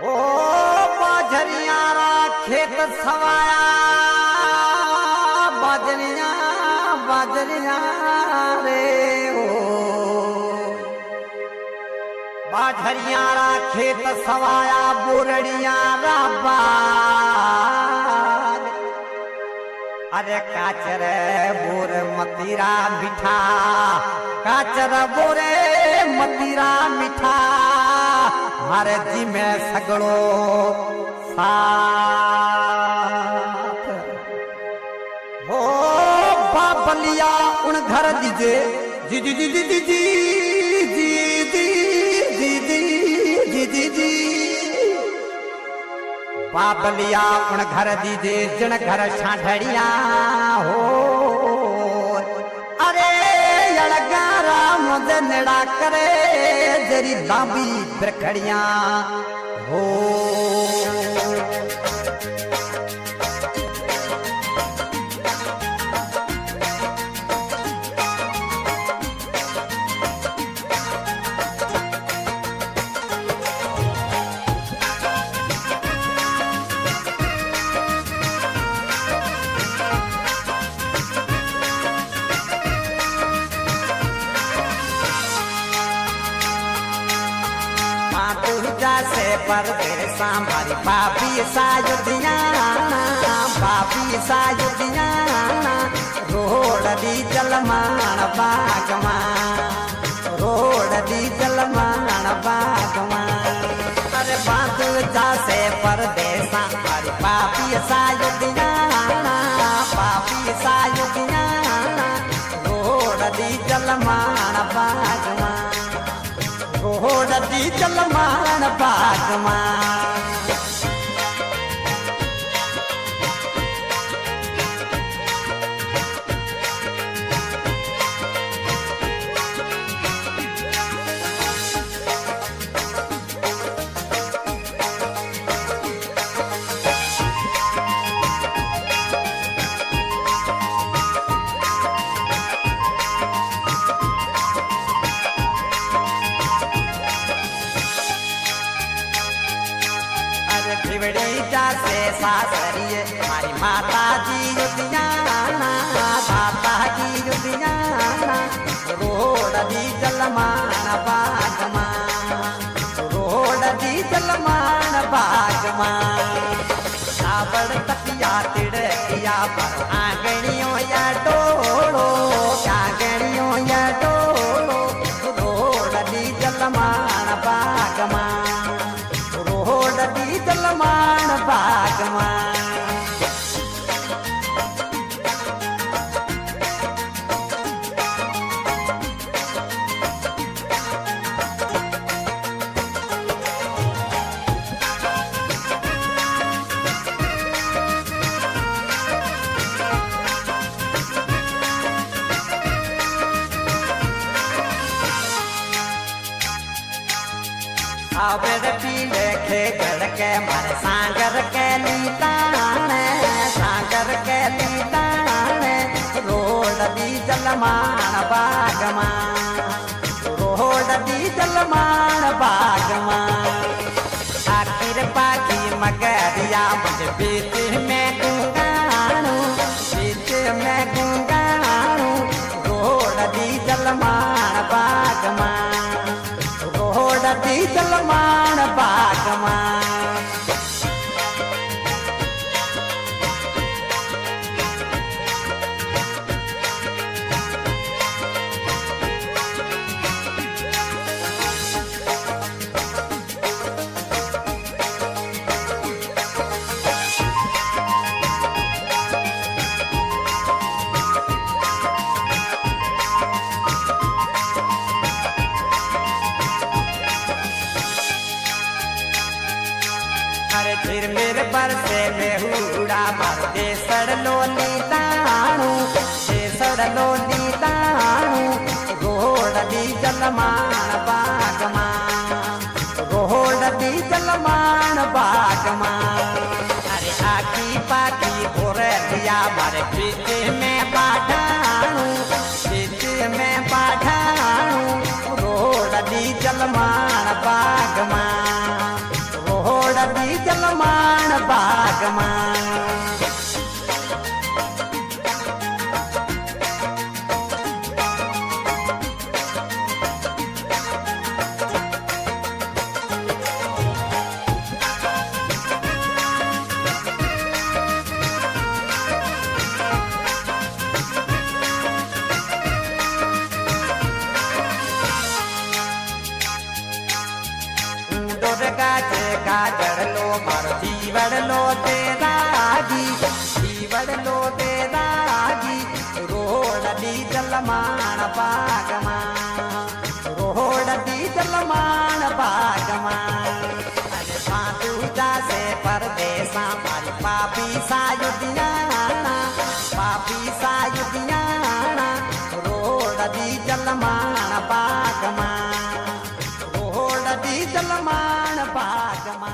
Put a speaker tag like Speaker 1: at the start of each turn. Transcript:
Speaker 1: ओ बाजरियारा खेत सवाया बाजरिया बाजरिया रे ओ बाजरियारा खेत सवाया बोरड़िया बाग अरे काचर बोर मतीरा मिठा काचर बोरे मतीरा मिठा मारे जी में सगड़ो साथ हो बाबलिया उन घर दीजे जी जी जी जी जी जी जी जी जी जी जी जी बाबलिया उन घर दीजे जन घर छाढ़िया हो अरे अड़गारा मुझे नेड़ा करे जरी दाबी बिरखड़िया हो से परदेसा हमारी बाबी सायुधिया रोड दी जलमान बागमा रोड दी जलमान बागमा अरे बात जा से परदेसा हमारी बाबी सायुधिया रोड दी जलमान बागमा रोड दी जलमान बागमा से सासरिए हमारी माता जी युधियाना दाता जी युधियाना रोड दी जलमान बागमा रोड दी जलमान बागमा साबड़ तकिया तिड़किया पर आंगणियों या डोलो आंगणियों या डोलो रोड दी जलमान बागमा रोड दी जलमान बागमा आवेद पीले खेगड़ के मारे सांगर के लीताने रोड दी जलमान बागमा रोड दी जलमान बागमा आखिर पाखी मगरिया मुझे बीच में गुंगाणू रोड दी जलमान बागमा रोड दी जलमान बागमा अरे फिर मेरे पर से बेहुड़ा मर दे सड़लो नीताणू रोड दी जलमान बागमा रोड दी जलमान बागमा अरे आखी पाखी भोर दिया मारे पीछे में पाठाणू पीछे में पाठाणू रोड दी जलमान बागमा रोड दी जलमान बागमा गाजर लो मार जीवड़ लो तेरागी जीवड़ लो तेरागी रोड दी जलमान बागमा रोड दी जलमान बागमा अरे साधु जासे परदेसा मारी पापी सायुधियाना रोड दी जलमान बागमा रोड दी जलमान बागमा।